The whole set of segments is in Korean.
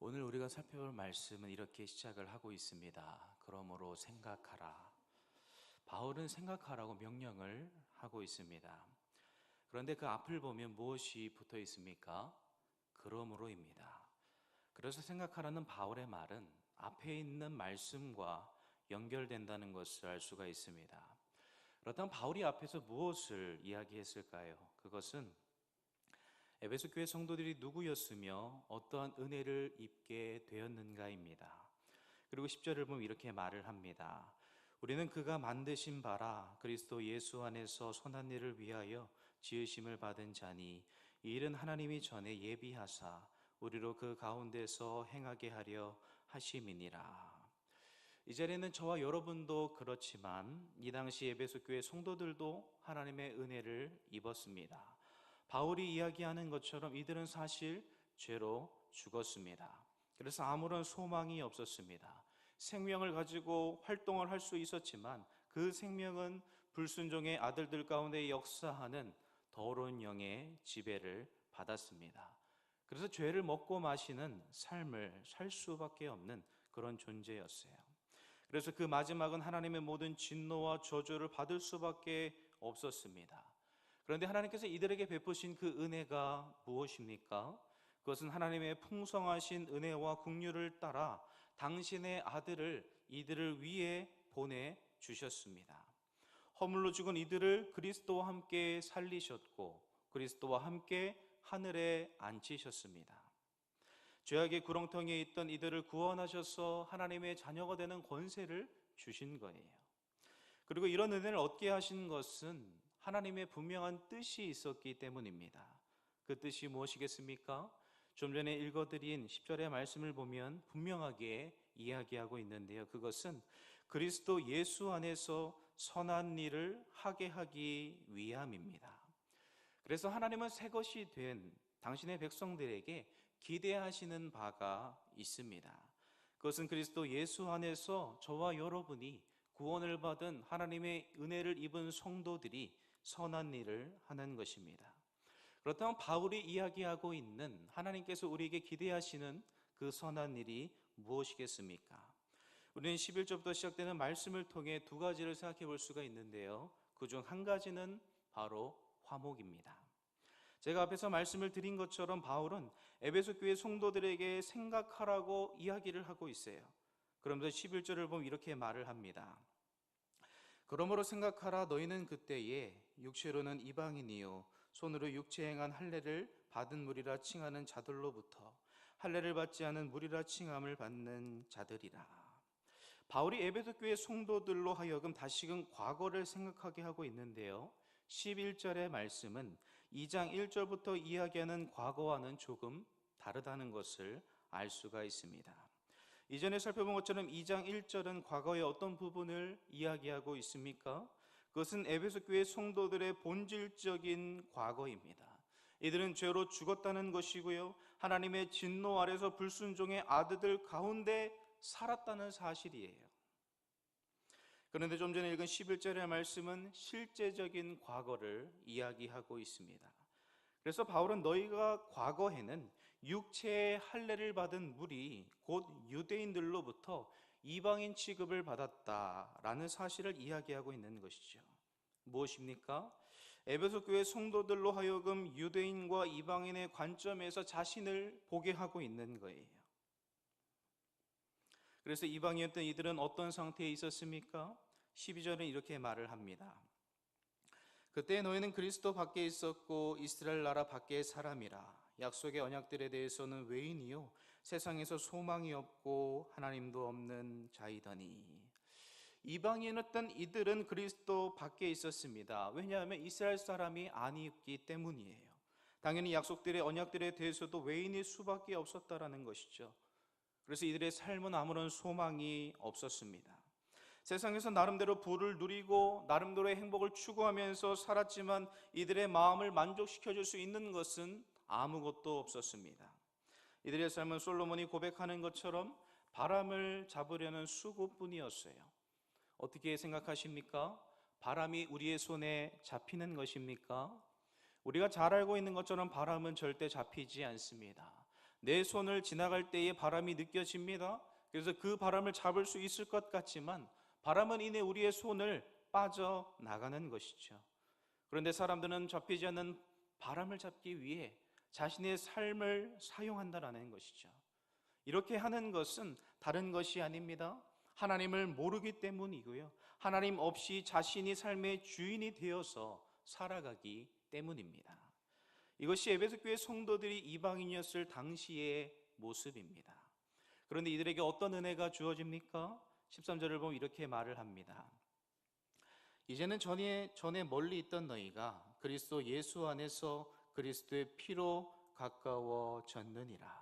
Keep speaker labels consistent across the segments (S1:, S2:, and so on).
S1: 오늘 우리가 살펴볼 말씀은 이렇게 시작을 하고 있습니다. 그러므로 생각하라. 바울은 생각하라고 명령을 하고 있습니다. 그런데 그 앞을 보면 무엇이 붙어 있습니까? 그러므로입니다. 그래서 생각하라는 바울의 말은 앞에 있는 말씀과 연결된다는 것을 알 수가 있습니다. 그렇다면 바울이 앞에서 무엇을 이야기했을까요? 그것은 에베소 교회 성도들이 누구였으며 어떠한 은혜를 입게 되었는가입니다. 그리고 10절을 보면 이렇게 말을 합니다. 우리는 그가 만드신 바라 그리스도 예수 안에서 선한 일을 위하여 지으심을 받은 자니 이 일은 하나님이 전에 예비하사 우리로 그 가운데서 행하게 하려 하심이니라. 이 자리에는 저와 여러분도 그렇지만 이 당시 에베소 교회 성도들도 하나님의 은혜를 입었습니다. 바울이 이야기하는 것처럼 이들은 사실 죄로 죽었습니다. 그래서 아무런 소망이 없었습니다. 생명을 가지고 활동을 할 수 있었지만 그 생명은 불순종의 아들들 가운데 역사하는 더러운 영의 지배를 받았습니다. 그래서 죄를 먹고 마시는 삶을 살 수밖에 없는 그런 존재였어요. 그래서 그 마지막은 하나님의 모든 진노와 저주를 받을 수밖에 없었습니다. 그런데 하나님께서 이들에게 베푸신 그 은혜가 무엇입니까? 그것은 하나님의 풍성하신 은혜와 긍휼을 따라 당신의 아들을 이들을 위해 보내주셨습니다. 허물로 죽은 이들을 그리스도와 함께 살리셨고 그리스도와 함께 하늘에 앉히셨습니다. 죄악의 구렁텅이에 있던 이들을 구원하셔서 하나님의 자녀가 되는 권세를 주신 거예요. 그리고 이런 은혜를 얻게 하신 것은 하나님의 분명한 뜻이 있었기 때문입니다. 그 뜻이 무엇이겠습니까? 좀 전에 읽어드린 10절의 말씀을 보면 분명하게 이야기하고 있는데요. 그것은 그리스도 예수 안에서 선한 일을 하게 하기 위함입니다. 그래서 하나님은 새 것이 된 당신의 백성들에게 기대하시는 바가 있습니다. 그것은 그리스도 예수 안에서 저와 여러분이 구원을 받은 하나님의 은혜를 입은 성도들이 선한 일을 하는 것입니다. 그렇다면 바울이 이야기하고 있는 하나님께서 우리에게 기대하시는 그 선한 일이 무엇이겠습니까? 우리는 11절부터 시작되는 말씀을 통해 두 가지를 생각해 볼 수가 있는데요. 그중 한 가지는 바로 화목입니다. 제가 앞에서 말씀을 드린 것처럼 바울은 에베소 교회 성도들에게 생각하라고 이야기를 하고 있어요. 그러면서 11절을 보면 이렇게 말을 합니다. 그러므로 생각하라. 너희는 그때에 육체로는 이방인이요 손으로 육체 행한 할례를 받은 무리라 칭하는 자들로부터 할례를 받지 않은 무리라 칭함을 받는 자들이라. 바울이 에베소 교회 성도들로 하여금 다시금 과거를 생각하게 하고 있는데요, 11절의 말씀은 2장 1절부터 이야기하는 과거와는 조금 다르다는 것을 알 수가 있습니다. 이전에 살펴본 것처럼 2장 1절은 과거의 어떤 부분을 이야기하고 있습니까? 그것은 에베소 교회 성도들의 본질적인 과거입니다. 이들은 죄로 죽었다는 것이고요, 하나님의 진노 아래서 불순종의 아들들 가운데 살았다는 사실이에요. 그런데 좀 전에 읽은 11절의 말씀은 실제적인 과거를 이야기하고 있습니다. 그래서 바울은 너희가 과거에는 육체의 할례를 받은 무리 곧 유대인들로부터 이방인 취급을 받았다라는 사실을 이야기하고 있는 것이죠. 무엇입니까? 에베소 교회 성도들로 하여금 유대인과 이방인의 관점에서 자신을 보게 하고 있는 거예요. 그래서 이방인이었던 이들은 어떤 상태에 있었습니까? 12절은 이렇게 말을 합니다. 그때 너희는 그리스도 밖에 있었고 이스라엘 나라 밖의 사람이라. 약속의 언약들에 대해서는 외인이요 세상에서 소망이 없고 하나님도 없는 자이더니. 이방인이었던 이들은 그리스도 밖에 있었습니다. 왜냐하면 이스라엘 사람이 아니었기 때문이에요. 당연히 약속들의 언약들에 대해서도 외인일 수밖에 없었다라는 것이죠. 그래서 이들의 삶은 아무런 소망이 없었습니다. 세상에서 나름대로 부를 누리고 나름대로의 행복을 추구하면서 살았지만 이들의 마음을 만족시켜줄 수 있는 것은 아무것도 없었습니다. 이들의 삶은 솔로몬이 고백하는 것처럼 바람을 잡으려는 수고뿐이었어요. 어떻게 생각하십니까? 바람이 우리의 손에 잡히는 것입니까? 우리가 잘 알고 있는 것처럼 바람은 절대 잡히지 않습니다. 내 손을 지나갈 때에 바람이 느껴집니다. 그래서 그 바람을 잡을 수 있을 것 같지만 바람은 이내 우리의 손을 빠져나가는 것이죠. 그런데 사람들은 잡히지 않는 바람을 잡기 위해 자신의 삶을 사용한다라는 것이죠. 이렇게 하는 것은 다른 것이 아닙니다. 하나님을 모르기 때문이고요. 하나님 없이 자신이 삶의 주인이 되어서 살아가기 때문입니다. 이것이 에베소 교회 성도들이 이방인이었을 당시의 모습입니다. 그런데 이들에게 어떤 은혜가 주어집니까? 13절을 보면 이렇게 말을 합니다. 이제는 전에 멀리 있던 너희가 그리스도 예수 안에서 그리스도의 피로 가까워졌느니라.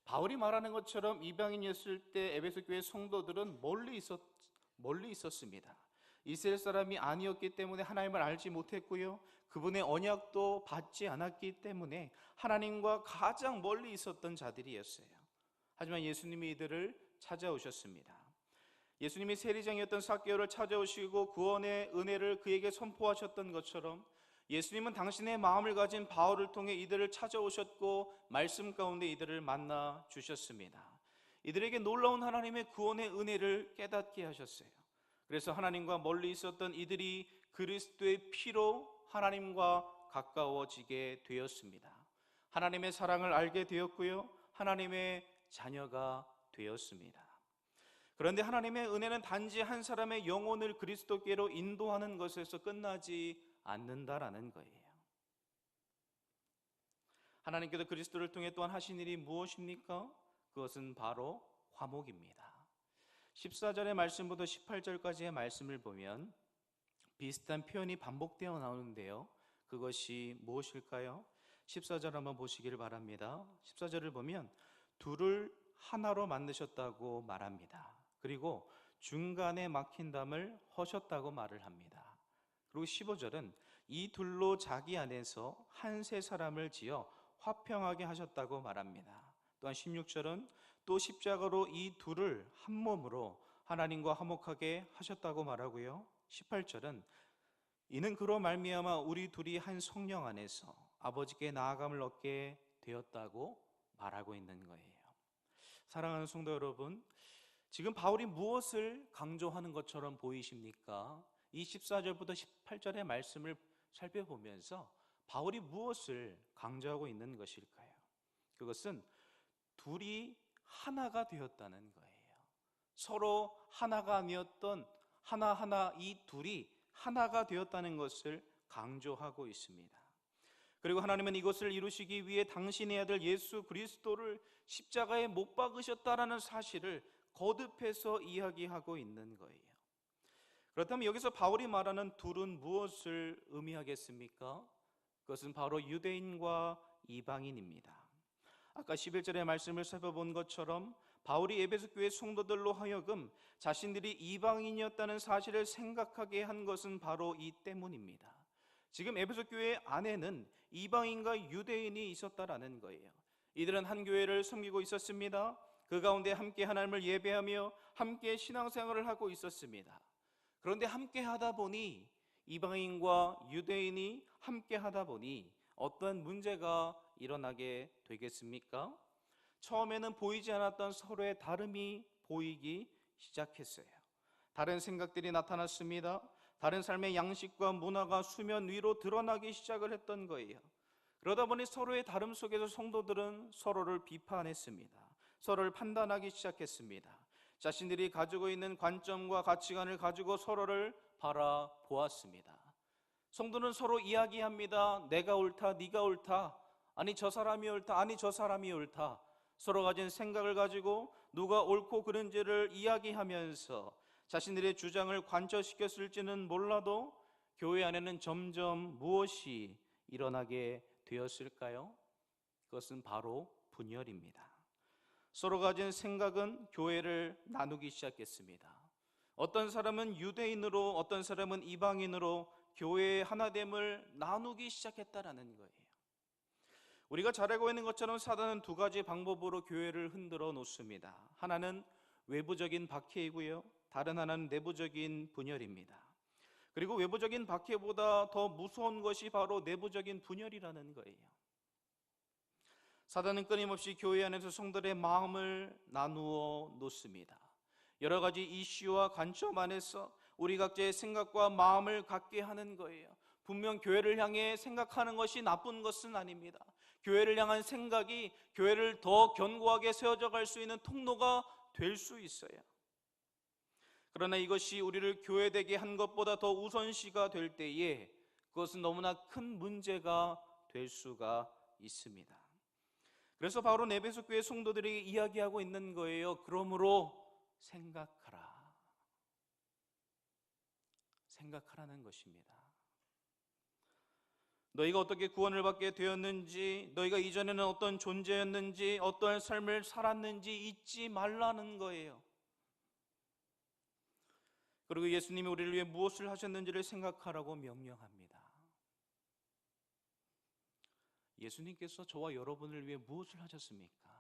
S1: 바울이 말하는 것처럼 이방인이었을 때 에베소 교회 성도들은 멀리 있었습니다. 이스라엘 사람이 아니었기 때문에 하나님을 알지 못했고요. 그분의 언약도 받지 않았기 때문에 하나님과 가장 멀리 있었던 자들이었어요. 하지만 예수님이 이들을 찾아오셨습니다. 예수님이 세리장이었던 삭개오를 찾아오시고 구원의 은혜를 그에게 선포하셨던 것처럼 예수님은 당신의 마음을 가진 바울을 통해 이들을 찾아오셨고 말씀 가운데 이들을 만나 주셨습니다. 이들에게 놀라운 하나님의 구원의 은혜를 깨닫게 하셨어요. 그래서 하나님과 멀리 있었던 이들이 그리스도의 피로 하나님과 가까워지게 되었습니다. 하나님의 사랑을 알게 되었고요. 하나님의 자녀가 되었습니다. 그런데 하나님의 은혜는 단지 한 사람의 영혼을 그리스도께로 인도하는 것에서 끝나지 않는다라는 거예요. 하나님께서 그리스도를 통해 또한 하신 일이 무엇입니까? 그것은 바로 화목입니다. 14절의 말씀부터 18절까지의 말씀을 보면 비슷한 표현이 반복되어 나오는데요. 그것이 무엇일까요? 14절 한번 보시기를 바랍니다. 14절을 보면 둘을 하나로 만드셨다고 말합니다. 그리고 중간에 막힌 담을 허셨다고 말을 합니다. 그리고 15절은 이 둘로 자기 안에서 한 세 사람을 지어 화평하게 하셨다고 말합니다. 또한 16절은 또 십자가로 이 둘을 한 몸으로 하나님과 화목하게 하셨다고 말하고요. 18절은 이는 그로 말미암아 우리 둘이 한 성령 안에서 아버지께 나아감을 얻게 되었다고 말하고 있는 거예요. 사랑하는 성도 여러분, 지금 바울이 무엇을 강조하는 것처럼 보이십니까? 이 14절부터 18절의 말씀을 살펴보면서 바울이 무엇을 강조하고 있는 것일까요? 그것은 둘이 하나가 되었다는 거예요. 서로 하나가 아니었던 하나하나 이 둘이 하나가 되었다는 것을 강조하고 있습니다. 그리고 하나님은 이것을 이루시기 위해 당신의 아들 예수 그리스도를 십자가에 못 박으셨다라는 사실을 거듭해서 이야기하고 있는 거예요. 그렇다면 여기서 바울이 말하는 둘은 무엇을 의미하겠습니까? 그것은 바로 유대인과 이방인입니다. 아까 11절의 말씀을 살펴본 것처럼 바울이 에베소 교회 성도들로 하여금 자신들이 이방인이었다는 사실을 생각하게 한 것은 바로 이 때문입니다. 지금 에베소 교회 안에는 이방인과 유대인이 있었다라는 거예요. 이들은 한 교회를 섬기고 있었습니다. 그 가운데 함께 하나님을 예배하며 함께 신앙생활을 하고 있었습니다. 그런데 함께 하다 보니 이방인과 유대인이 함께 하다 보니 어떤 문제가 일어나게 되겠습니까? 처음에는 보이지 않았던 서로의 다름이 보이기 시작했어요. 다른 생각들이 나타났습니다. 다른 삶의 양식과 문화가 수면 위로 드러나기 시작을 했던 거예요. 그러다 보니 서로의 다름 속에서 성도들은 서로를 비판했습니다. 서로를 판단하기 시작했습니다. 자신들이 가지고 있는 관점과 가치관을 가지고 서로를 바라보았습니다. 성도는 서로 이야기합니다. 내가 옳다, 네가 옳다. 아니 저 사람이 옳다, 아니 저 사람이 옳다. 서로 가진 생각을 가지고 누가 옳고 그른지를 이야기하면서 자신들의 주장을 관철시켰을지는 몰라도 교회 안에는 점점 무엇이 일어나게 되었을까요? 그것은 바로 분열입니다. 서로 가진 생각은 교회를 나누기 시작했습니다. 어떤 사람은 유대인으로, 어떤 사람은 이방인으로 교회의 하나됨을 나누기 시작했다라는 거예요. 우리가 잘 알고 있는 것처럼 사단은 두 가지 방법으로 교회를 흔들어 놓습니다. 하나는 외부적인 박해이고요, 다른 하나는 내부적인 분열입니다. 그리고 외부적인 박해보다 더 무서운 것이 바로 내부적인 분열이라는 거예요. 사단은 끊임없이 교회 안에서 성도들의 마음을 나누어 놓습니다. 여러 가지 이슈와 관점 안에서 우리 각자의 생각과 마음을 갖게 하는 거예요. 분명 교회를 향해 생각하는 것이 나쁜 것은 아닙니다. 교회를 향한 생각이 교회를 더 견고하게 세워져 갈 수 있는 통로가 될 수 있어요. 그러나 이것이 우리를 교회되게 한 것보다 더 우선시가 될 때에 그것은 너무나 큰 문제가 될 수가 있습니다. 그래서 바울은 에베소 교회 성도들에게 이야기하고 있는 거예요. 그러므로 생각하라. 생각하라는 것입니다. 너희가 어떻게 구원을 받게 되었는지, 너희가 이전에는 어떤 존재였는지, 어떠한 삶을 살았는지 잊지 말라는 거예요. 그리고 예수님이 우리를 위해 무엇을 하셨는지를 생각하라고 명령합니다. 예수님께서 저와 여러분을 위해 무엇을 하셨습니까?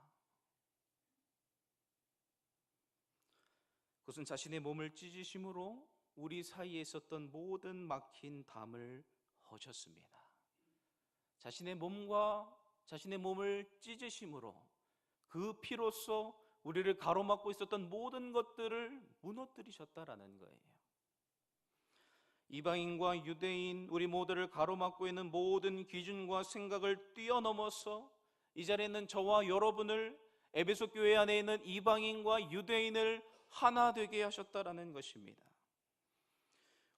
S1: 그것은 자신의 몸을 찢으심으로 우리 사이에 있었던 모든 막힌 담을 허셨습니다. 자신의 몸을 찢으심으로 그 피로써 우리를 가로막고 있었던 모든 것들을 무너뜨리셨다라는 거예요. 이방인과 유대인, 우리 모두를 가로막고 있는 모든 기준과 생각을 뛰어넘어서 이 자리에 있는 저와 여러분을, 에베소 교회 안에 있는 이방인과 유대인을 하나 되게 하셨다라는 것입니다.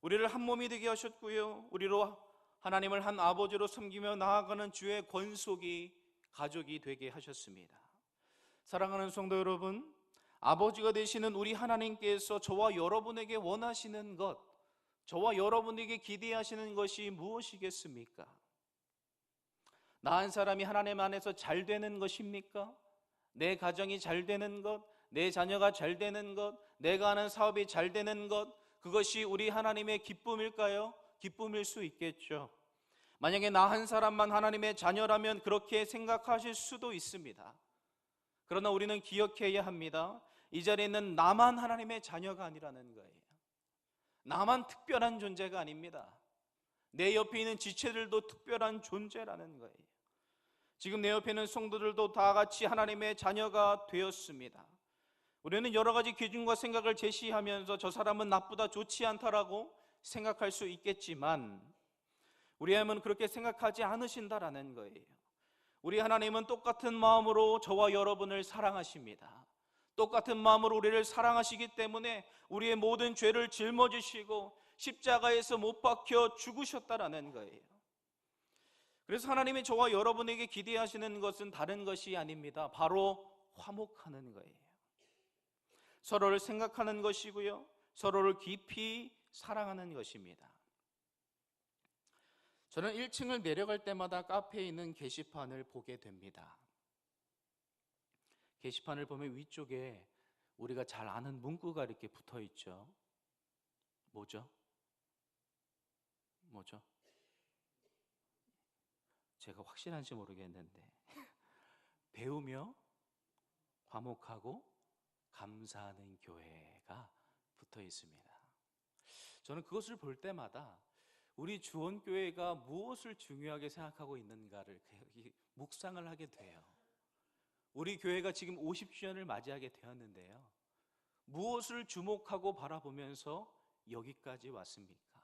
S1: 우리를 한 몸이 되게 하셨고요, 우리로 하나님을 한 아버지로 섬기며 나아가는 주의 권속이 가족이 되게 하셨습니다. 사랑하는 성도 여러분, 아버지가 되시는 우리 하나님께서 저와 여러분에게 원하시는 것, 저와 여러분에게 기대하시는 것이 무엇이겠습니까? 나 한 사람이 하나님 안에서 잘 되는 것입니까? 내 가정이 잘 되는 것, 내 자녀가 잘 되는 것, 내가 하는 사업이 잘 되는 것, 그것이 우리 하나님의 기쁨일까요? 기쁨일 수 있겠죠. 만약에 나 한 사람만 하나님의 자녀라면 그렇게 생각하실 수도 있습니다. 그러나 우리는 기억해야 합니다. 이 자리에 있는 나만 하나님의 자녀가 아니라는 거예요. 나만 특별한 존재가 아닙니다. 내 옆에 있는 지체들도 특별한 존재라는 거예요. 지금 내 옆에 있는 성도들도 다 같이 하나님의 자녀가 되었습니다. 우리는 여러 가지 기준과 생각을 제시하면서 저 사람은 나쁘다, 좋지 않다라고 생각할 수 있겠지만 우리 하나님은 그렇게 생각하지 않으신다라는 거예요. 우리 하나님은 똑같은 마음으로 저와 여러분을 사랑하십니다. 똑같은 마음으로 우리를 사랑하시기 때문에 우리의 모든 죄를 짊어지시고 십자가에서 못 박혀 죽으셨다라는 거예요. 그래서 하나님이 저와 여러분에게 기대하시는 것은 다른 것이 아닙니다. 바로 화목하는 거예요. 서로를 생각하는 것이고요, 서로를 깊이 사랑하는 것입니다. 저는 1층을 내려갈 때마다 카페에 있는 게시판을 보게 됩니다. 게시판을 보면 위쪽에 우리가 잘 아는 문구가 이렇게 붙어 있죠. 뭐죠? 제가 확실한지 모르겠는데 배우며 화목하고 감사하는 교회가 붙어 있습니다. 저는 그것을 볼 때마다 우리 주원교회가 무엇을 중요하게 생각하고 있는가를 묵상을 하게 돼요. 우리 교회가 지금 50주년을 맞이하게 되었는데요, 무엇을 주목하고 바라보면서 여기까지 왔습니까?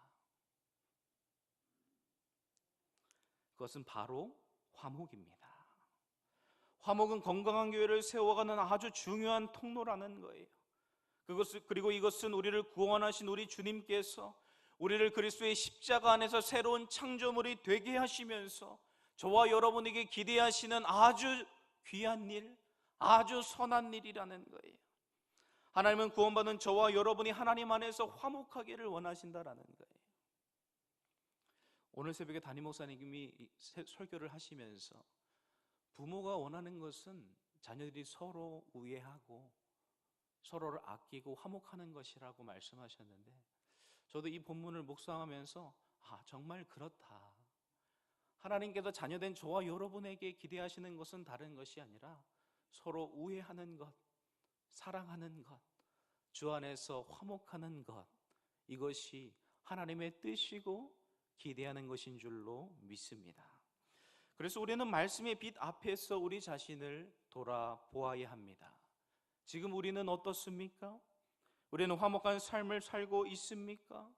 S1: 그것은 바로 화목입니다. 화목은 건강한 교회를 세워가는 아주 중요한 통로라는 거예요. 그리고 이것은 우리를 구원하신 우리 주님께서 우리를 그리스도의 십자가 안에서 새로운 창조물이 되게 하시면서 저와 여러분에게 기대하시는 아주 귀한 일, 아주 선한 일이라는 거예요. 하나님은 구원받은 저와 여러분이 하나님 안에서 화목하기를 원하신다라는 거예요. 오늘 새벽에 담임 목사님이 설교를 하시면서 부모가 원하는 것은 자녀들이 서로 우애하고 서로를 아끼고 화목하는 것이라고 말씀하셨는데, 저도 이 본문을 묵상하면서 정말 그렇다. 하나님께서 자녀된 저와 여러분에게 기대하시는 것은 다른 것이 아니라 서로 우애하는 것, 사랑하는 것, 주 안에서 화목하는 것, 이것이 하나님의 뜻이고 기대하는 것인 줄로 믿습니다. 그래서 우리는 말씀의 빛 앞에서 우리 자신을 돌아보아야 합니다. 지금 우리는 어떻습니까? 우리는 화목한 삶을 살고 있습니까?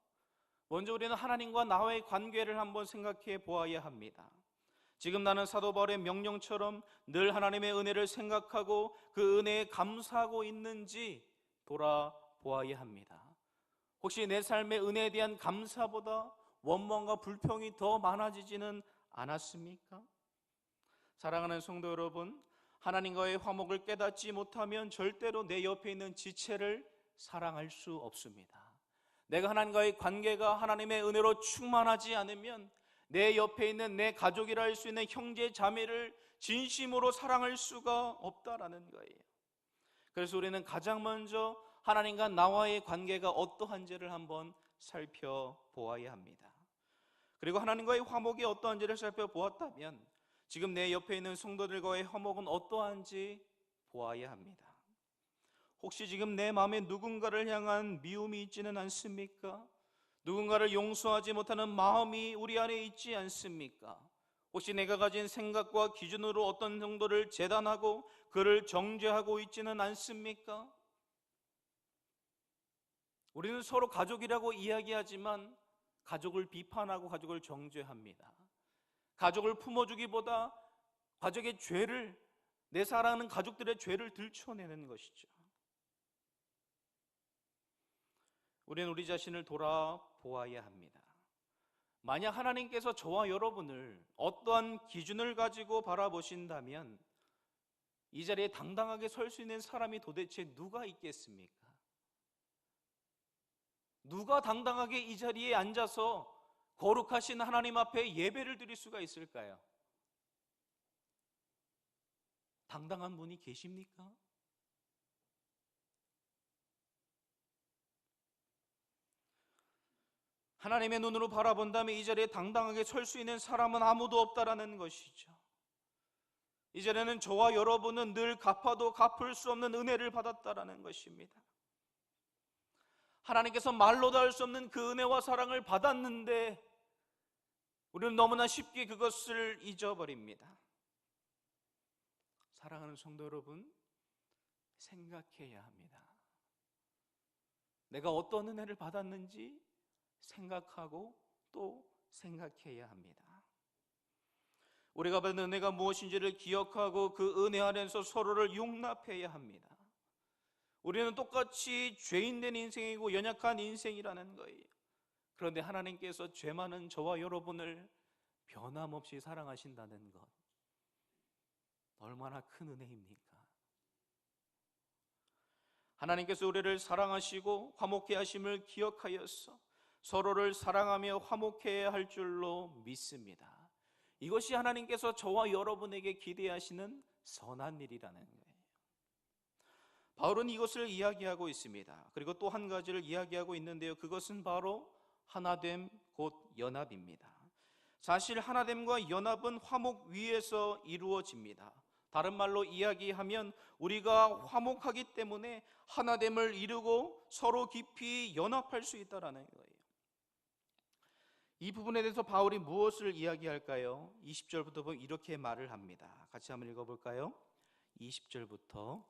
S1: 먼저 우리는 하나님과 나와의 관계를 한번 생각해 보아야 합니다. 지금 나는 사도 바울의 명령처럼 늘 하나님의 은혜를 생각하고 그 은혜에 감사하고 있는지 돌아보아야 합니다. 혹시 내 삶의 은혜에 대한 감사보다 원망과 불평이 더 많아지지는 않았습니까? 사랑하는 성도 여러분, 하나님과의 화목을 깨닫지 못하면 절대로 내 옆에 있는 지체를 사랑할 수 없습니다. 내가 하나님과의 관계가 하나님의 은혜로 충만하지 않으면 내 옆에 있는 내 가족이라 할 수 있는 형제 자매를 진심으로 사랑할 수가 없다라는 거예요. 그래서 우리는 가장 먼저 하나님과 나와의 관계가 어떠한지를 한번 살펴보아야 합니다. 그리고 하나님과의 화목이 어떠한지를 살펴보았다면 지금 내 옆에 있는 성도들과의 화목은 어떠한지 보아야 합니다. 혹시 지금 내 마음에 누군가를 향한 미움이 있지는 않습니까? 누군가를 용서하지 못하는 마음이 우리 안에 있지 않습니까? 혹시 내가 가진 생각과 기준으로 어떤 정도를 재단하고 그를 정죄하고 있지는 않습니까? 우리는 서로 가족이라고 이야기하지만 가족을 비판하고 가족을 정죄합니다. 가족을 품어주기보다 가족의 죄를, 내 사랑하는 가족들의 죄를 들춰내는 것이죠. 우리는 우리 자신을 돌아보아야 합니다. 만약 하나님께서 저와 여러분을 어떠한 기준을 가지고 바라보신다면 이 자리에 당당하게 설 수 있는 사람이 도대체 누가 있겠습니까? 누가 당당하게 이 자리에 앉아서 거룩하신 하나님 앞에 예배를 드릴 수가 있을까요? 당당한 분이 계십니까? 하나님의 눈으로 바라본다면 이 자리에 당당하게 설 수 있는 사람은 아무도 없다라는 것이죠. 이 자리에는 저와 여러분은 늘 갚아도 갚을 수 없는 은혜를 받았다라는 것입니다. 하나님께서 말로도 할 수 없는 그 은혜와 사랑을 받았는데 우리는 너무나 쉽게 그것을 잊어버립니다. 사랑하는 성도 여러분, 생각해야 합니다. 내가 어떤 은혜를 받았는지 생각하고 또 생각해야 합니다. 우리가 받은 은혜가 무엇인지를 기억하고 그 은혜 안에서 서로를 용납해야 합니다. 우리는 똑같이 죄인된 인생이고 연약한 인생이라는 거예요. 그런데 하나님께서 죄 많은 저와 여러분을 변함없이 사랑하신다는 것, 얼마나 큰 은혜입니까? 하나님께서 우리를 사랑하시고 화목케 하심을 기억하여서 서로를 사랑하며 화목해야 할 줄로 믿습니다. 이것이 하나님께서 저와 여러분에게 기대하시는 선한 일이라는 거예요. 바울은 이것을 이야기하고 있습니다. 그리고 또 한 가지를 이야기하고 있는데요, 그것은 바로 하나됨 곧 연합입니다. 사실 하나됨과 연합은 화목 위에서 이루어집니다. 다른 말로 이야기하면 우리가 화목하기 때문에 하나됨을 이루고 서로 깊이 연합할 수 있다는 거예요. 이 부분에 대해서 바울이 무엇을 이야기할까요? 20절부터 보면 이렇게 말을 합니다. 같이 한번 읽어볼까요? 20절부터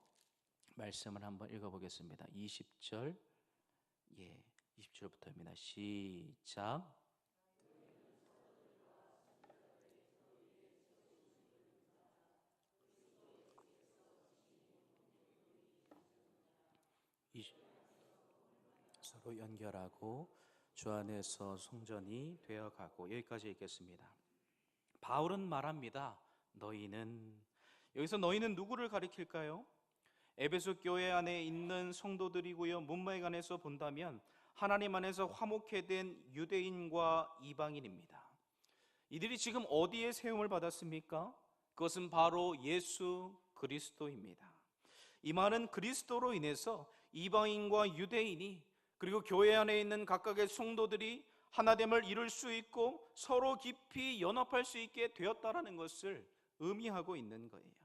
S1: 말씀을 한번 읽어보겠습니다. 20절, 20절부터입니다. 시작. 서로 연결하고 주 안에서 성전이 되어가고, 여기까지 읽겠습니다. 바울은 말합니다. 너희는, 여기서 너희는 누구를 가리킬까요? 에베소 교회 안에 있는 성도들이고요, 문맥 안에서 본다면 하나님 안에서 화목케 된 유대인과 이방인입니다. 이들이 지금 어디에 세움을 받았습니까? 그것은 바로 예수 그리스도입니다. 이 말은 그리스도로 인해서 이방인과 유대인이, 그리고 교회 안에 있는 각각의 성도들이 하나됨을 이룰 수 있고 서로 깊이 연합할 수 있게 되었다라는 것을 의미하고 있는 거예요.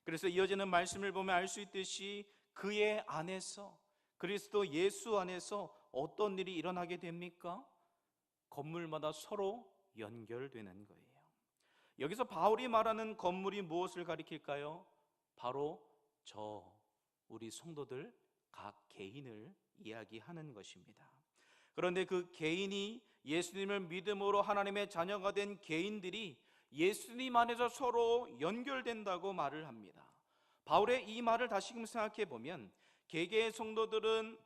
S1: 그래서 이어지는 말씀을 보면 알 수 있듯이 그의 안에서, 그리스도 예수 안에서 어떤 일이 일어나게 됩니까? 건물마다 서로 연결되는 거예요. 여기서 바울이 말하는 건물이 무엇을 가리킬까요? 바로 우리 성도들 각 개인을 이야기하는 것입니다. 그런데 그 개인이 예수님을 믿음으로 하나님의 자녀가 된 개인들이 예수님 안에서 서로 연결된다고 말을 합니다. 바울의 이 말을 다시금 생각해 보면 개개의 성도들은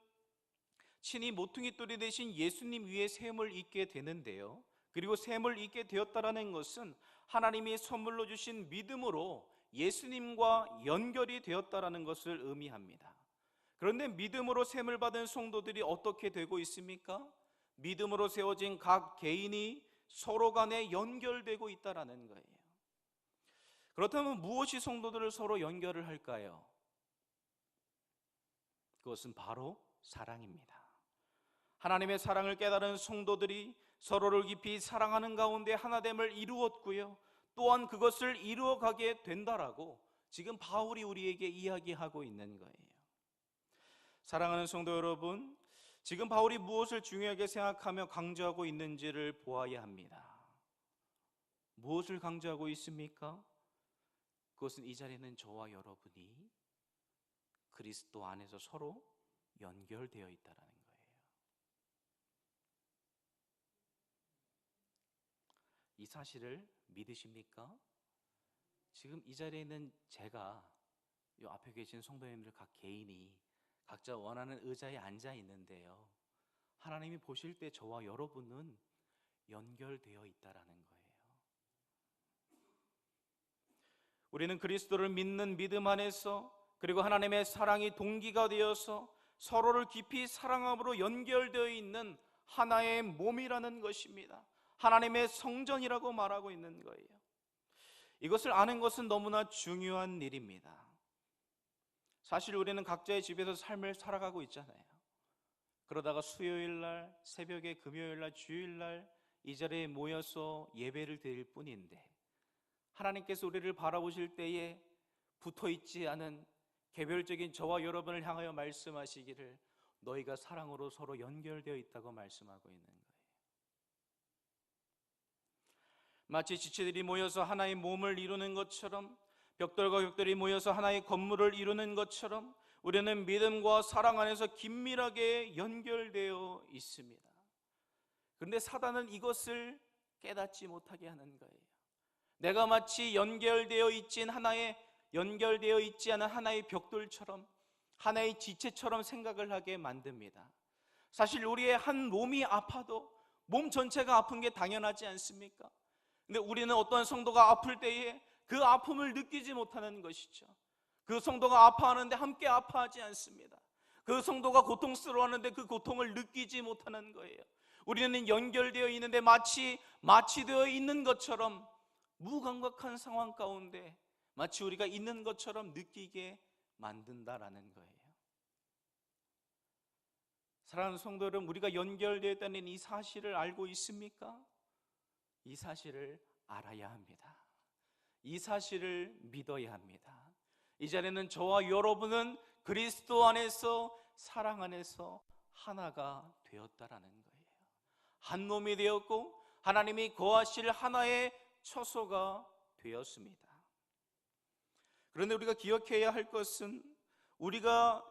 S1: 친히 모퉁이 돌이 되신 예수님 위에 셈을 입게 되는데요, 그리고 셈을 입게 되었다라는 것은 하나님이 선물로 주신 믿음으로 예수님과 연결이 되었다라는 것을 의미합니다. 그런데 믿음으로 셈을 받은 성도들이 어떻게 되고 있습니까? 믿음으로 세워진 각 개인이 서로 간에 연결되고 있다라는 거예요. 그렇다면 무엇이 성도들을 서로 연결을 할까요? 그것은 바로 사랑입니다. 하나님의 사랑을 깨달은 성도들이 서로를 깊이 사랑하는 가운데 하나됨을 이루었고요, 또한 그것을 이루어가게 된다라고 지금 바울이 우리에게 이야기하고 있는 거예요. 사랑하는 성도 여러분, 지금 바울이 무엇을 중요하게 생각하며 강조하고 있는지를 보아야 합니다. 무엇을 강조하고 있습니까? 그것은 이 자리에는 저와 여러분이 그리스도 안에서 서로 연결되어 있다라는 거예요. 이 사실을 믿으십니까? 지금 이 자리에 있는 제가, 이 앞에 계신 성도님들 각 개인이 각자 원하는 의자에 앉아 있는데요, 하나님이 보실 때 저와 여러분은 연결되어 있다라는 거예요. 우리는 그리스도를 믿는 믿음 안에서, 그리고 하나님의 사랑이 동기가 되어서 서로를 깊이 사랑함으로 연결되어 있는 하나의 몸이라는 것입니다. 하나님의 성전이라고 말하고 있는 거예요. 이것을 아는 것은 너무나 중요한 일입니다. 사실 우리는 각자의 집에서 삶을 살아가고 있잖아요. 그러다가 수요일날, 새벽에 금요일날, 주일날 이 자리에 모여서 예배를 드릴 뿐인데, 하나님께서 우리를 바라보실 때에 붙어있지 않은 개별적인 저와 여러분을 향하여 말씀하시기를 너희가 사랑으로 서로 연결되어 있다고 말씀하고 있는 거예요. 마치 지체들이 모여서 하나의 몸을 이루는 것처럼, 벽돌과 벽돌이 모여서 하나의 건물을 이루는 것처럼 우리는 믿음과 사랑 안에서 긴밀하게 연결되어 있습니다. 그런데 사단은 이것을 깨닫지 못하게 하는 거예요. 내가 마치 연결되어 있지 않은 하나의 벽돌처럼, 하나의 지체처럼 생각을 하게 만듭니다. 사실 우리의 한 몸이 아파도 몸 전체가 아픈 게 당연하지 않습니까? 근데 우리는 어떤 성도가 아플 때에 그 아픔을 느끼지 못하는 것이죠. 그 성도가 아파하는데 함께 아파하지 않습니다. 그 성도가 고통스러워하는데 그 고통을 느끼지 못하는 거예요. 우리는 연결되어 있는데 마치 마취되어 있는 것처럼 무감각한 상황 가운데 마치 우리가 있는 것처럼 느끼게 만든다라는 거예요. 사랑하는 성도 여러분, 우리가 연결되어 있다는 이 사실을 알고 있습니까? 이 사실을 알아야 합니다. 이 사실을 믿어야 합니다. 이 자리에는 저와 여러분은 그리스도 안에서, 사랑 안에서 하나가 되었다라는 거예요. 한 몸이 되었고 하나님이 거하실 하나의 처소가 되었습니다. 그런데 우리가 기억해야 할 것은 우리가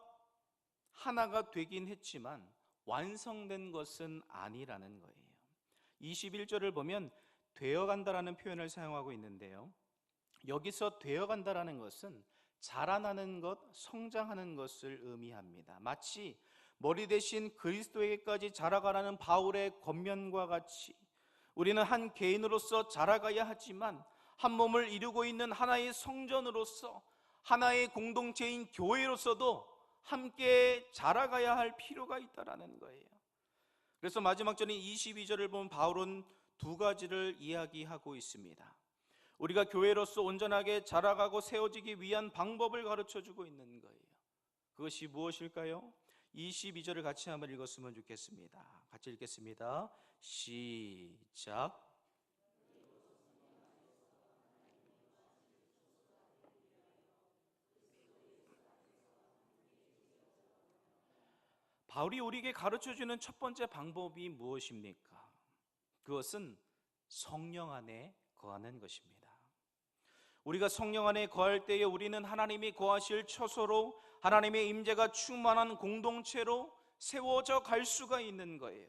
S1: 하나가 되긴 했지만 완성된 것은 아니라는 거예요. 21절을 보면 되어간다라는 표현을 사용하고 있는데요, 여기서 되어간다라는 것은 자라나는 것, 성장하는 것을 의미합니다. 마치 머리 대신 그리스도에게까지 자라가라는 바울의 권면과 같이 우리는 한 개인으로서 자라가야 하지만 한 몸을 이루고 있는 하나의 성전으로서, 하나의 공동체인 교회로서도 함께 자라가야 할 필요가 있다라는 거예요. 그래서 마지막 절인 22절을 보면 바울은 두 가지를 이야기하고 있습니다. 우리가 교회로서 온전하게 자라가고 세워지기 위한 방법을 가르쳐주고 있는 거예요. 그것이 무엇일까요? 22절을 같이 한번 읽었으면 좋겠습니다. 같이 읽겠습니다. 시작. 바울이 우리에게 가르쳐주는 첫 번째 방법이 무엇입니까? 그것은 성령 안에 거하는 것입니다. 우리가 성령 안에 거할 때에 우리는 하나님이 거하실 처소로 하나님의 임재가 충만한 공동체로 세워져 갈 수가 있는 거예요.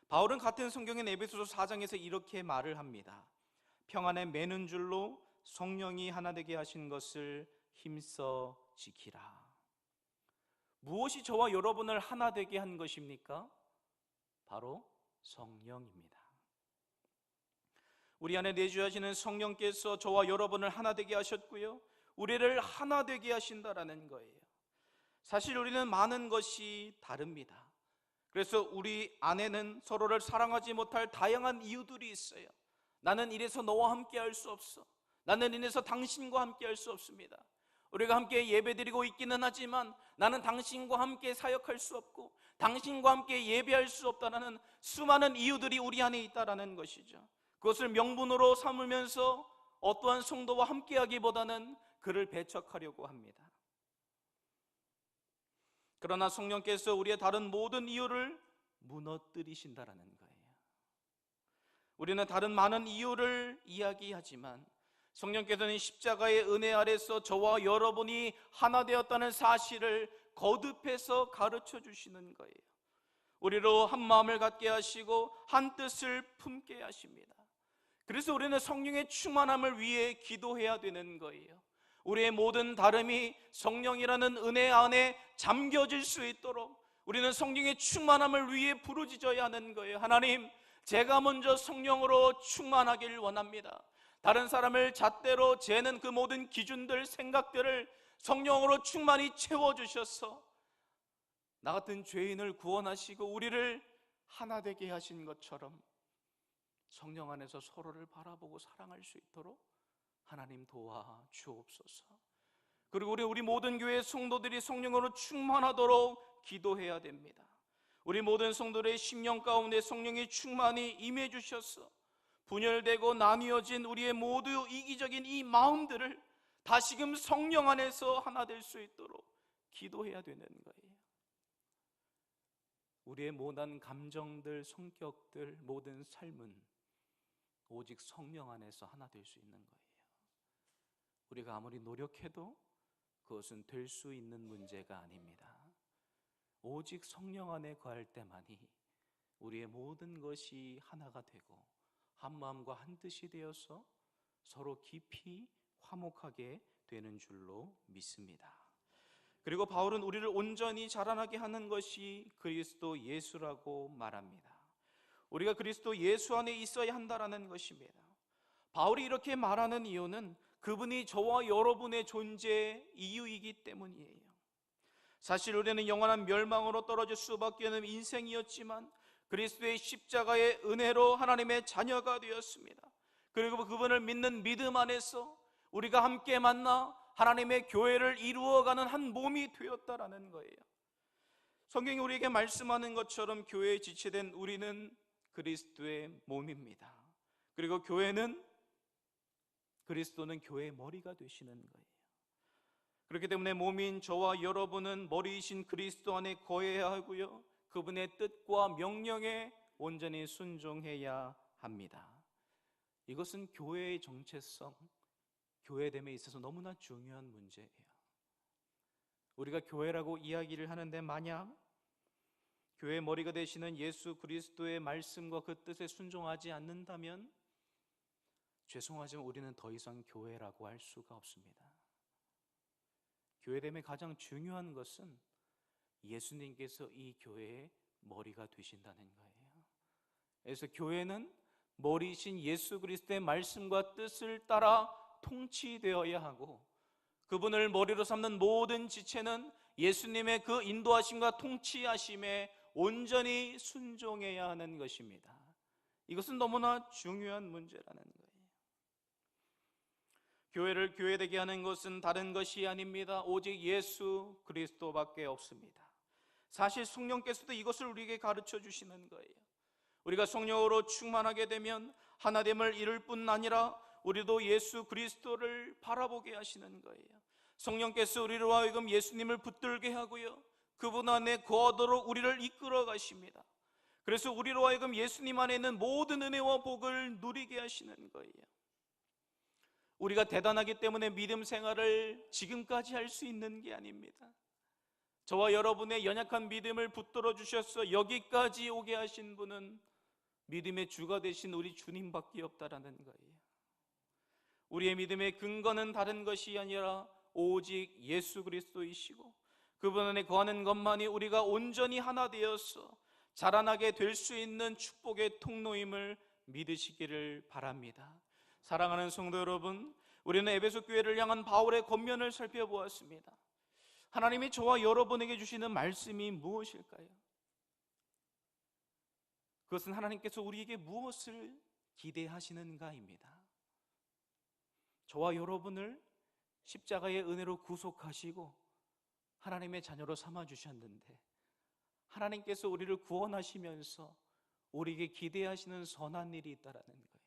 S1: 바울은 같은 성경인 에베소서 4장에서 이렇게 말을 합니다. 평안에 매는 줄로 성령이 하나 되게 하신 것을 힘써 지키라. 무엇이 저와 여러분을 하나 되게 한 것입니까? 바로 성령입니다. 우리 안에 내주하시는 성령께서 저와 여러분을 하나 되게 하셨고요, 우리를 하나 되게 하신다라는 거예요. 사실 우리는 많은 것이 다릅니다. 그래서 우리 안에는 서로를 사랑하지 못할 다양한 이유들이 있어요. 나는 이래서 너와 함께 할 수 없어. 나는 이래서 당신과 함께 할 수 없습니다. 우리가 함께 예배드리고 있기는 하지만 나는 당신과 함께 사역할 수 없고 당신과 함께 예배할 수 없다는 수많은 이유들이 우리 안에 있다라는 것이죠. 그것을 명분으로 삼으면서 어떠한 성도와 함께하기보다는 그를 배척하려고 합니다. 그러나 성령께서 우리의 다른 모든 이유를 무너뜨리신다라는 거예요. 우리는 다른 많은 이유를 이야기하지만 성령께서는 십자가의 은혜 아래서 저와 여러분이 하나 되었다는 사실을 거듭해서 가르쳐 주시는 거예요. 우리로 한 마음을 갖게 하시고 한 뜻을 품게 하십니다. 그래서 우리는 성령의 충만함을 위해 기도해야 되는 거예요. 우리의 모든 다름이 성령이라는 은혜 안에 잠겨질 수 있도록 우리는 성령의 충만함을 위해 부르짖어야 하는 거예요. 하나님, 제가 먼저 성령으로 충만하길 원합니다. 다른 사람을 잣대로 재는 그 모든 기준들, 생각들을 성령으로 충만히 채워주셔서 나 같은 죄인을 구원하시고 우리를 하나 되게 하신 것처럼 성령 안에서 서로를 바라보고 사랑할 수 있도록 하나님 도와 주옵소서. 그리고 우리 모든 교회 성도들이 성령으로 충만하도록 기도해야 됩니다. 우리 모든 성도들의 심령 가운데 성령의 충만이 임해 주셔서 분열되고 나뉘어진 우리의 모두 이기적인 이 마음들을 다시금 성령 안에서 하나 될 수 있도록 기도해야 되는 거예요. 우리의 모든 감정들, 성격들, 모든 삶은 오직 성령 안에서 하나 될 수 있는 거예요. 우리가 아무리 노력해도 그것은 될 수 있는 문제가 아닙니다. 오직 성령 안에 거할 때만이 우리의 모든 것이 하나가 되고 한 마음과 한 뜻이 되어서 서로 깊이 화목하게 되는 줄로 믿습니다. 그리고 바울은 우리를 온전히 자라나게 하는 것이 그리스도 예수라고 말합니다. 우리가 그리스도 예수 안에 있어야 한다라는 것입니다. 바울이 이렇게 말하는 이유는 그분이 저와 여러분의 존재의 이유이기 때문이에요. 사실 우리는 영원한 멸망으로 떨어질 수밖에 없는 인생이었지만 그리스도의 십자가의 은혜로 하나님의 자녀가 되었습니다. 그리고 그분을 믿는 믿음 안에서 우리가 함께 만나 하나님의 교회를 이루어가는 한 몸이 되었다라는 거예요. 성경이 우리에게 말씀하는 것처럼 교회에 지체된 우리는 그리스도의 몸입니다. 그리고 그리스도는 교회의 머리가 되시는 거예요. 그렇기 때문에 몸인 저와 여러분은 머리이신 그리스도 안에 거해야 하고요, 그분의 뜻과 명령에 온전히 순종해야 합니다. 이것은 교회의 정체성, 교회됨에 있어서 너무나 중요한 문제예요. 우리가 교회라고 이야기를 하는데 만약 교회의 머리가 되시는 예수 그리스도의 말씀과 그 뜻에 순종하지 않는다면 죄송하지만 우리는 더 이상 교회라고 할 수가 없습니다. 교회됨의 가장 중요한 것은 예수님께서 이 교회의 머리가 되신다는 거예요. 그래서 교회는 머리이신 예수 그리스도의 말씀과 뜻을 따라 통치되어야 하고 그분을 머리로 삼는 모든 지체는 예수님의 그 인도하심과 통치하심에 온전히 순종해야 하는 것입니다. 이것은 너무나 중요한 문제라는 거예요. 교회를 교회되게 하는 것은 다른 것이 아닙니다. 오직 예수 그리스도밖에 없습니다. 사실 성령께서도 이것을 우리에게 가르쳐 주시는 거예요. 우리가 성령으로 충만하게 되면 하나됨을 이룰 뿐 아니라 우리도 예수 그리스도를 바라보게 하시는 거예요. 성령께서 우리로 하여금 예수님을 붙들게 하고요, 그분 안에 거하도록 우리를 이끌어 가십니다. 그래서 우리로 하여금 예수님 안에 있는 모든 은혜와 복을 누리게 하시는 거예요. 우리가 대단하기 때문에 믿음 생활을 지금까지 할 수 있는 게 아닙니다. 저와 여러분의 연약한 믿음을 붙들어 주셔서 여기까지 오게 하신 분은 믿음의 주가 되신 우리 주님밖에 없다라는 거예요. 우리의 믿음의 근거는 다른 것이 아니라 오직 예수 그리스도이시고 그분 안에 거하는 것만이 우리가 온전히 하나 되어서 자라나게 될 수 있는 축복의 통로임을 믿으시기를 바랍니다. 사랑하는 성도 여러분, 우리는 에베소 교회를 향한 바울의 권면을 살펴보았습니다. 하나님이 저와 여러분에게 주시는 말씀이 무엇일까요? 그것은 하나님께서 우리에게 무엇을 기대하시는가입니다. 저와 여러분을 십자가의 은혜로 구속하시고 하나님의 자녀로 삼아주셨는데 하나님께서 우리를 구원하시면서 우리에게 기대하시는 선한 일이 있다라는 거예요.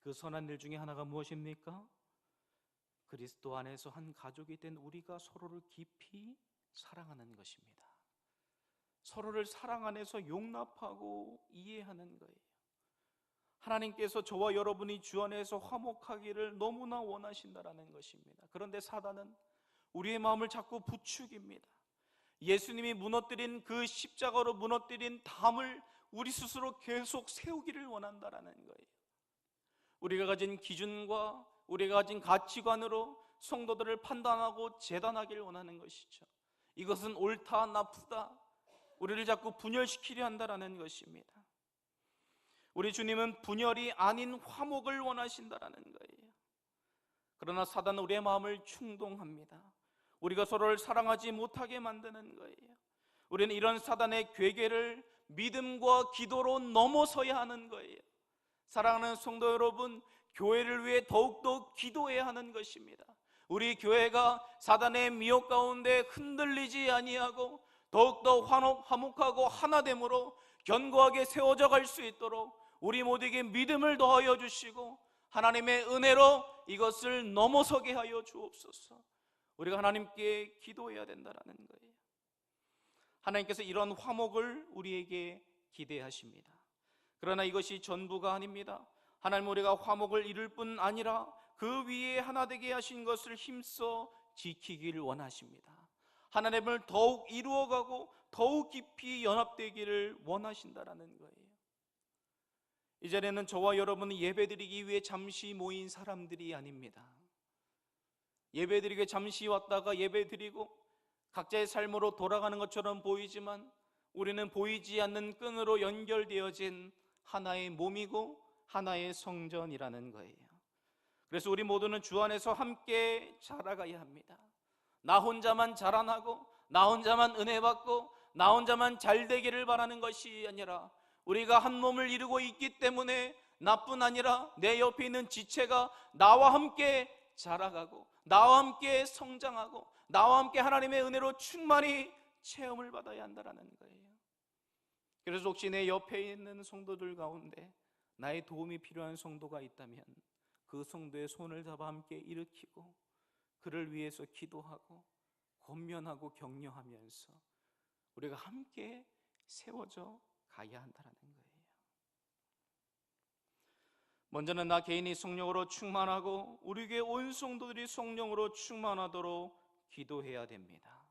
S1: 그 선한 일 중에 하나가 무엇입니까? 그리스도 안에서 한 가족이 된 우리가 서로를 깊이 사랑하는 것입니다. 서로를 사랑 안에서 용납하고 이해하는 거예요. 하나님께서 저와 여러분이 주 안에서 화목하기를 너무나 원하신다라는 것입니다. 그런데 사단은 우리의 마음을 자꾸 부추깁니다. 예수님이 무너뜨린 그 십자가로 무너뜨린 담을 우리 스스로 계속 세우기를 원한다라는 거예요. 우리가 가진 기준과 우리가 가진 가치관으로 성도들을 판단하고 재단하기를 원하는 것이죠. 이것은 옳다 나쁘다 우리를 자꾸 분열시키려 한다라는 것입니다. 우리 주님은 분열이 아닌 화목을 원하신다라는 거예요. 그러나 사단은 우리의 마음을 충동합니다. 우리가 서로를 사랑하지 못하게 만드는 거예요. 우리는 이런 사단의 괴계를 믿음과 기도로 넘어서야 하는 거예요. 사랑하는 성도 여러분, 교회를 위해 더욱더 기도해야 하는 것입니다. 우리 교회가 사단의 미혹 가운데 흔들리지 아니하고 더욱더 화목하고 하나됨으로 견고하게 세워져 갈 수 있도록 우리 모두에게 믿음을 더하여 주시고 하나님의 은혜로 이것을 넘어서게 하여 주옵소서. 우리가 하나님께 기도해야 된다는 거예요. 하나님께서 이런 화목을 우리에게 기대하십니다. 그러나 이것이 전부가 아닙니다. 하나님 우리가 화목을 이룰 뿐 아니라 그 위에 하나 되게 하신 것을 힘써 지키기를 원하십니다. 하나님을 더욱 이루어가고 더욱 깊이 연합되기를 원하신다라는 거예요. 이 자리에는 저와 여러분은 예배드리기 위해 잠시 모인 사람들이 아닙니다. 예배드리기 잠시 왔다가 예배드리고 각자의 삶으로 돌아가는 것처럼 보이지만 우리는 보이지 않는 끈으로 연결되어진 하나의 몸이고 하나의 성전이라는 거예요. 그래서 우리 모두는 주 안에서 함께 자라가야 합니다. 나 혼자만 자라나고 나 혼자만 은혜 받고 나 혼자만 잘 되기를 바라는 것이 아니라 우리가 한 몸을 이루고 있기 때문에 나뿐 아니라 내 옆에 있는 지체가 나와 함께 자라가고 나와 함께 성장하고 나와 함께 하나님의 은혜로 충만히 체험을 받아야 한다는 거예요. 그래서 혹시 내 옆에 있는 성도들 가운데 나의 도움이 필요한 성도가 있다면 그 성도의 손을 잡아 함께 일으키고 그를 위해서 기도하고 권면하고 격려하면서 우리가 함께 세워져 가야 한다는 거예요. 먼저는 나 개인이 성령으로 충만하고 우리 교회 온 성도들이 성령으로 충만하도록 기도해야 됩니다.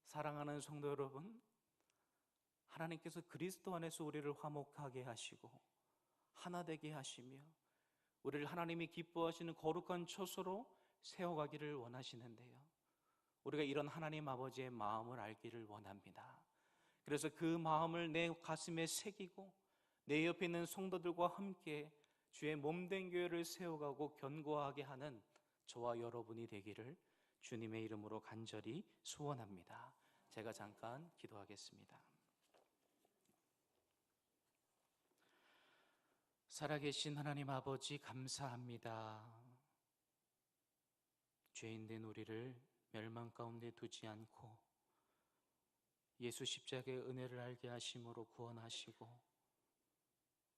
S1: 사랑하는 성도 여러분, 하나님께서 그리스도 안에서 우리를 화목하게 하시고 하나 되게 하시며 우리를 하나님이 기뻐하시는 거룩한 처소로 세워가기를 원하시는데요, 우리가 이런 하나님 아버지의 마음을 알기를 원합니다. 그래서 그 마음을 내 가슴에 새기고 내 옆에 있는 성도들과 함께 주의 몸된 교회를 세워가고 견고하게 하는 저와 여러분이 되기를 주님의 이름으로 간절히 소원합니다. 제가 잠깐 기도하겠습니다. 살아계신 하나님 아버지, 감사합니다. 죄인된 우리를 멸망 가운데 두지 않고 예수 십자가의 은혜를 알게 하심으로 구원하시고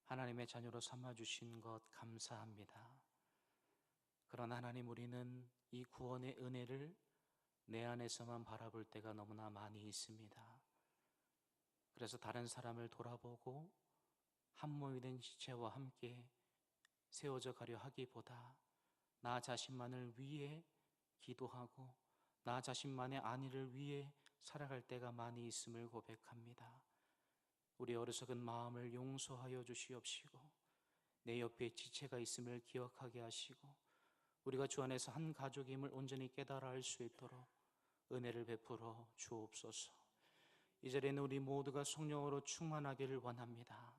S1: 하나님의 자녀로 삼아주신 것 감사합니다. 그러나 하나님, 우리는 이 구원의 은혜를 내 안에서만 바라볼 때가 너무나 많이 있습니다. 그래서 다른 사람을 돌아보고 한 몸이 된 지체와 함께 세워져 가려 하기보다 나 자신만을 위해 기도하고 나 자신만의 안위를 위해 살아갈 때가 많이 있음을 고백합니다. 우리 어리석은 마음을 용서하여 주시옵시고 내 옆에 지체가 있음을 기억하게 하시고 우리가 주 안에서 한 가족임을 온전히 깨달아 알 수 있도록 은혜를 베풀어 주옵소서. 이 자리에는 우리 모두가 성령으로 충만하기를 원합니다.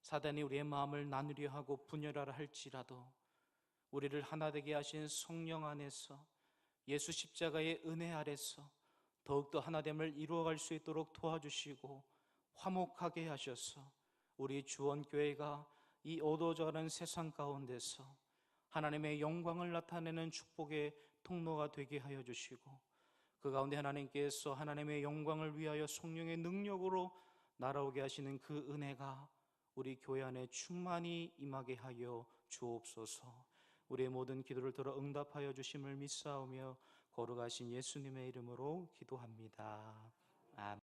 S1: 사단이 우리의 마음을 나누려 하고 분열하라 할지라도 우리를 하나 되게 하신 성령 안에서 예수 십자가의 은혜 아래서 더욱더 하나됨을 이루어갈 수 있도록 도와주시고 화목하게 하셔서 우리 주원교회가 이 어두워져가는 세상 가운데서 하나님의 영광을 나타내는 축복의 통로가 되게 하여 주시고 그 가운데 하나님께서 하나님의 영광을 위하여 성령의 능력으로 날아오게 하시는 그 은혜가 우리 교회 안에 충만히 임하게 하여 주옵소서. 우리의 모든 기도를 들어 응답하여 주심을 믿사오며 거룩하신 예수님의 이름으로 기도합니다. 아멘.